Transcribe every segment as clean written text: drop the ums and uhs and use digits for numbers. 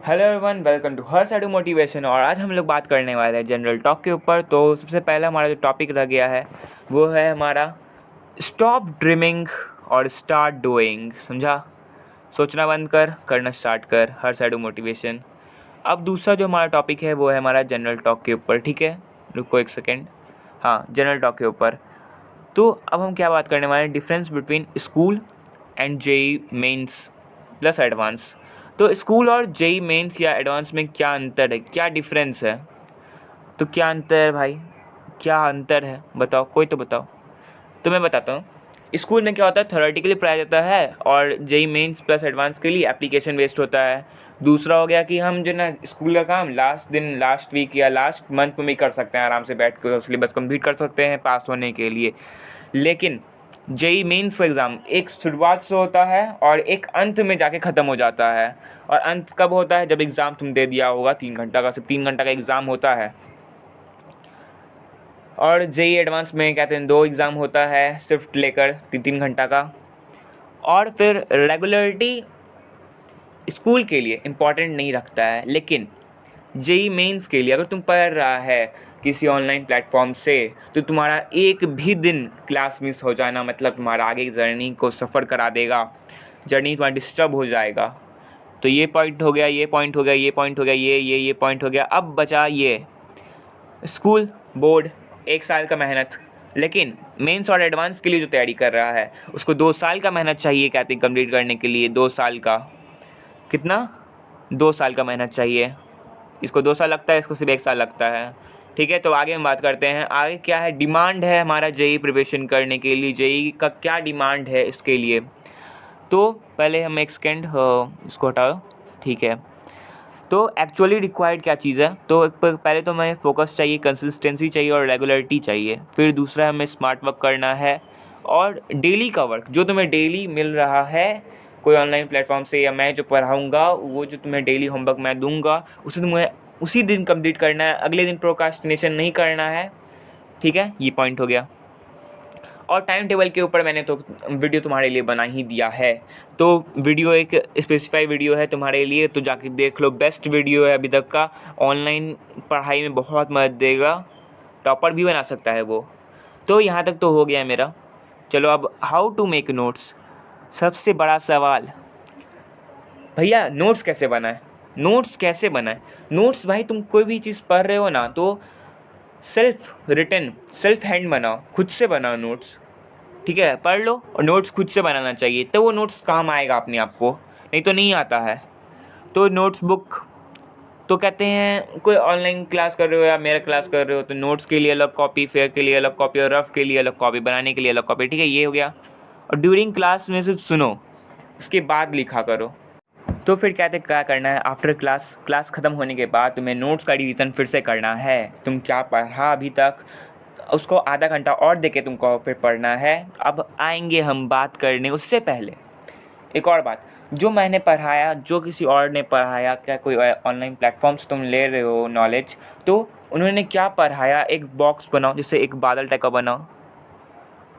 Hello everyone, welcome to her side motivation. और आज हम लोग बात करने वाले हैं जनरल टॉक के ऊपर। तो सबसे पहला हमारा जो टॉपिक रह गया है वो है हमारा स्टॉप ड्रीमिंग और स्टार्ट डूइंग। समझा? सोचना बंद कर, करना स्टार्ट कर। हर साइड मोटिवेशन। अब दूसरा जो हमारा टॉपिक है वो है हमारा जनरल टॉक के ऊपर। ठीक है, रुको एक सेकेंड। हाँ, जनरल टॉक के ऊपर। तो अब हम क्या बात करने वाले हैं, difference between school and JEE Mains plus advance. तो स्कूल और जेई मेंस या एडवांस में क्या अंतर है, क्या डिफरेंस है? तो क्या अंतर है भाई, क्या अंतर है बताओ, कोई तो बताओ। तो मैं बताता हूँ। स्कूल में क्या होता है, थ्योरेटिकली पढ़ाया जाता है, और जेई मेंस प्लस एडवांस के लिए एप्लीकेशन बेस्ड होता है। दूसरा हो गया कि हम जो ना स्कूल का काम लास्ट दिन, लास्ट वीक या लास्ट मंथ में भी कर सकते हैं, आराम से बैठ कर सिलेबस कंप्लीट कर सकते हैं पास होने के लिए। लेकिन जेई मेंस एग्ज़ाम एक शुरुआत से होता है और एक अंत में जाके ख़त्म हो जाता है। और अंत कब होता है, जब एग्ज़ाम तुम दे दिया होगा 3 घंटा का, सिर्फ 3 घंटा का एग्ज़ाम होता है। और जेई एडवांस में कहते हैं 2 एग्ज़ाम होता है, शिफ्ट लेकर 3-3 घंटा का। और फिर रेगुलरिटी स्कूल के लिए इम्पॉर्टेंट नहीं रखता है, लेकिन जेई मेंस के लिए अगर तुम पढ़ रहा है किसी ऑनलाइन प्लेटफॉर्म से, तो तुम्हारा एक भी दिन क्लास मिस हो जाना मतलब तुम्हारा आगे की जर्नी को सफ़र करा देगा, जर्नी तुम्हारा डिस्टर्ब हो जाएगा। तो ये पॉइंट हो गया, ये पॉइंट हो गया, ये पॉइंट हो गया, ये पॉइंट हो गया। अब बचा ये स्कूल बोर्ड, 1 साल का मेहनत। लेकिन मेंस और एडवांस के लिए जो तैयारी कर रहा है उसको 2 साल का मेहनत चाहिए, कहते हैं कंप्लीट करने के लिए 2 साल का। कितना? 2 साल का मेहनत चाहिए। इसको 2 साल लगता है, इसको सिर्फ 1 साल लगता है। ठीक है, तो आगे हम बात करते हैं। आगे क्या है, डिमांड है हमारा जेई प्रिपरेशन करने के लिए, जेई का क्या डिमांड है इसके लिए। तो पहले हम एक सेकेंड इसको हटाओ। ठीक है, तो एक्चुअली रिक्वायर्ड क्या चीज़ है। तो पहले तो हमें फोकस चाहिए, कंसिस्टेंसी चाहिए और रेगुलरिटी चाहिए। फिर दूसरा हमें स्मार्ट वर्क करना है और डेली का वर्क जो तुम्हें डेली मिल रहा है कोई ऑनलाइन प्लेटफॉर्म से, या मैं जो पढ़ाऊँगा वो जो तुम्हें डेली होमवर्क मैं दूंगा उसे तुम्हें उसी दिन कंप्लीट करना है, अगले दिन प्रोक्रास्टिनेशन नहीं करना है। ठीक है, ये पॉइंट हो गया। और टाइम टेबल के ऊपर मैंने तो वीडियो तुम्हारे लिए बना ही दिया है। तो वीडियो एक स्पेसिफाई वीडियो है तुम्हारे लिए, तो जाके देख लो। बेस्ट वीडियो है अभी तक का, ऑनलाइन पढ़ाई में बहुत मदद देगा, टॉपर भी बना सकता है वो। तो यहाँ तक तो हो गया है मेरा। चलो अब हाउ टू मेक नोट्स। सबसे बड़ा सवाल, भैया नोट्स कैसे बनाए, नोट्स कैसे बनाए। नोट्स भाई, तुम कोई भी चीज़ पढ़ रहे हो ना, तो सेल्फ रिटन, सेल्फ हैंड बनाओ, खुद से बनाओ नोट्स। ठीक है, पढ़ लो और नोट्स खुद से बनाना चाहिए, तो वो नोट्स काम आएगा अपने आप को, नहीं तो नहीं आता है। तो नोट्स बुक, तो कहते हैं कोई ऑनलाइन क्लास कर रहे हो या मेरा क्लास कर रहे हो, तो नोट्स के लिए अलग कॉपी, फेयर के लिए अलग कॉपी और रफ के लिए अलग कॉपी, बनाने के लिए अलग कॉपी। ठीक है, ये हो गया। और ड्यूरिंग क्लास में सिर्फ सुनो, उसके बाद लिखा करो। तो फिर कहते क्या करना है, आफ्टर क्लास ख़त्म होने के बाद तुम्हें नोट्स का रिवीजन फिर से करना है। तुम क्या पढ़ा अभी तक, उसको आधा घंटा और देके तुमको फिर पढ़ना है। अब आएंगे हम बात करने, उससे पहले एक और बात, जो मैंने पढ़ाया, जो किसी और ने पढ़ाया, क्या कोई ऑनलाइन प्लेटफॉर्म से तुम ले रहे हो नॉलेज, तो उन्होंने क्या पढ़ाया एक बॉक्स बनाओ, जैसे एक बादल टाइप का बनाओ,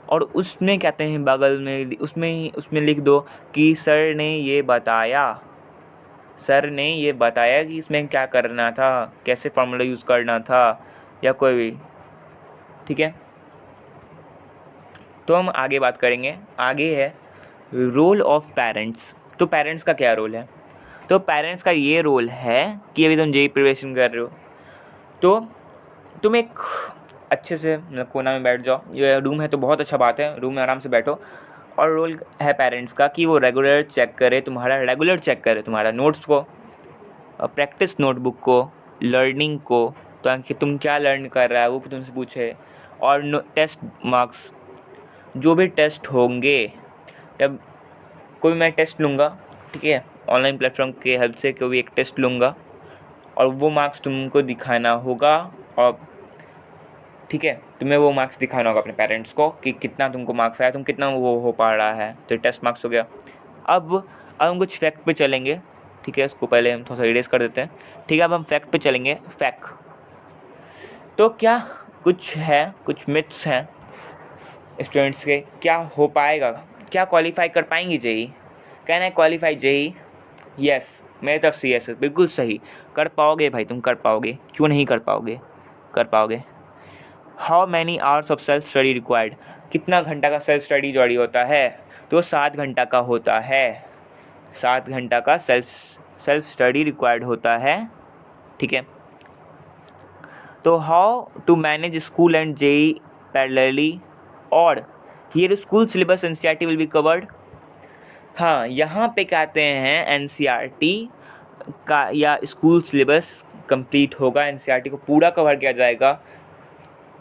और उसमें कहते हैं बगल में उसमें लिख दो कि सर ने ये बताया, सर ने ये बताया कि इसमें क्या करना था, कैसे फार्मूला यूज़ करना था, या कोई भी। ठीक है, तो हम आगे बात करेंगे। आगे है रोल ऑफ पेरेंट्स। तो पेरेंट्स का क्या रोल है, तो पेरेंट्स का ये रोल है कि अभी तुम जेई प्रिपरेशन कर रहे हो, तो तुम एक अच्छे से कोना में बैठ जाओ। ये रूम है तो बहुत अच्छा बात है, रूम में आराम से बैठो। और रोल है पेरेंट्स का कि वो रेगुलर चेक करे तुम्हारा नोट्स को, प्रैक्टिस नोटबुक को, लर्निंग को, ताकि तुम क्या लर्न कर रहा है वो भी तुमसे पूछे। और टेस्ट मार्क्स, जो भी टेस्ट होंगे, तब कोई मैं टेस्ट लूँगा, ठीक है, ऑनलाइन प्लेटफॉर्म के हेल्प से कोई एक टेस्ट लूँगा, और वो मार्क्स तुमको दिखाना होगा। और ठीक है, तुम्हें वो मार्क्स दिखाना होगा अपने पेरेंट्स को कि कितना तुमको मार्क्स आया, तुम कितना वो हो पा रहा है। तो टेस्ट मार्क्स हो गया। अब हम कुछ फैक्ट पे चलेंगे। ठीक है, इसको पहले हम थोड़ा सा इरेज कर देते हैं। ठीक है, अब हम फैक्ट पे चलेंगे। फैक्ट तो क्या कुछ है, कुछ मिथ्स हैं स्टूडेंट्स के, क्या हो पाएगा, क्या क्वालिफाई कर पाएंगे जेई। कहना है क्वालिफाई जेई, यस मेरी तरफ से यस, बिल्कुल सही। कर पाओगे भाई, तुम कर पाओगे, क्यों नहीं कर पाओगे, कर पाओगे। How many hours of self study required, कितना घंटा का सेल्फ स्टडी जॉडी होता है, तो 7 घंटा का होता है। 7 घंटा का सेल्फ स्टडी रिक्वायर्ड होता है, ठीक है। तो how to manage school and JEE parallelly, और here school syllabus NCERT will be covered. हाँ, यहाँ पे कहते हैं एनसीईआरटी का या स्कूल सिलेबस कंप्लीट होगा, एनसीईआरटी को पूरा कवर किया जाएगा,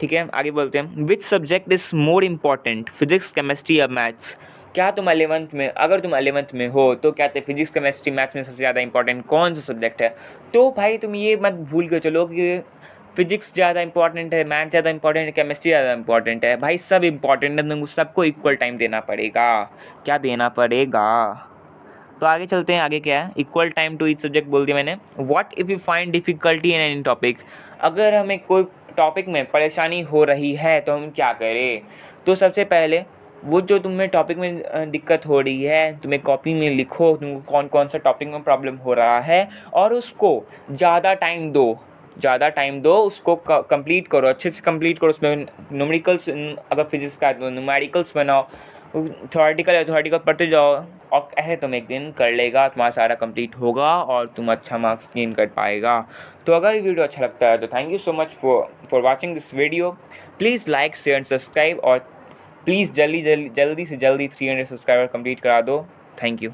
ठीक है। आगे बोलते हैं, which subject is more important, physics chemistry या मैथ्स। क्या तुम 11th में, अगर तुम 11th में हो तो क्या फिजिक्स केमिस्ट्री मैथ्स में सबसे ज़्यादा इंपॉर्टेंट कौन सा सब्जेक्ट है। तो भाई तुम ये मत भूल के चलो कि फिजिक्स ज़्यादा इंपॉर्टेंट है, मैथ ज़्यादा इंपॉर्टेंट है, केमिस्ट्री ज़्यादा इंपॉर्टेंट है। भाई सब इंपॉर्टेंट है, तुमको सबको इक्वल टाइम देना पड़ेगा। क्या देना पड़ेगा। तो आगे चलते हैं, आगे क्या है, equal time to each subject बोल दिया मैंने। What if you find difficulty in any topic, अगर हमें कोई टॉपिक में परेशानी हो रही है तो हम क्या करें। तो सबसे पहले वो जो तुम्हें टॉपिक में दिक्कत हो रही है, तुम्हें कॉपी में लिखो तुमको कौन कौन सा टॉपिक में प्रॉब्लम हो रहा है, और उसको ज़्यादा टाइम दो, उसको कंप्लीट करो, अच्छे से कंप्लीट करो। उसमें न्यूमेरिकल्स, अगर फिजिक्स का है तो न्यूमेरिकल्स बनाओ, थ्योरेटिकल पढ़ते जाओ, और ऐसे तुम एक दिन कर लेगा, तुम्हारा सारा कंप्लीट होगा और तुम अच्छा मार्क्स गेन कर पाएगा। तो अगर ये वीडियो अच्छा लगता है तो thank you so much for watching this video. Please like share and subscribe, और प्लीज़ जल्दी से जल्दी 300 सब्सक्राइबर कंप्लीट करा दो। Thank you.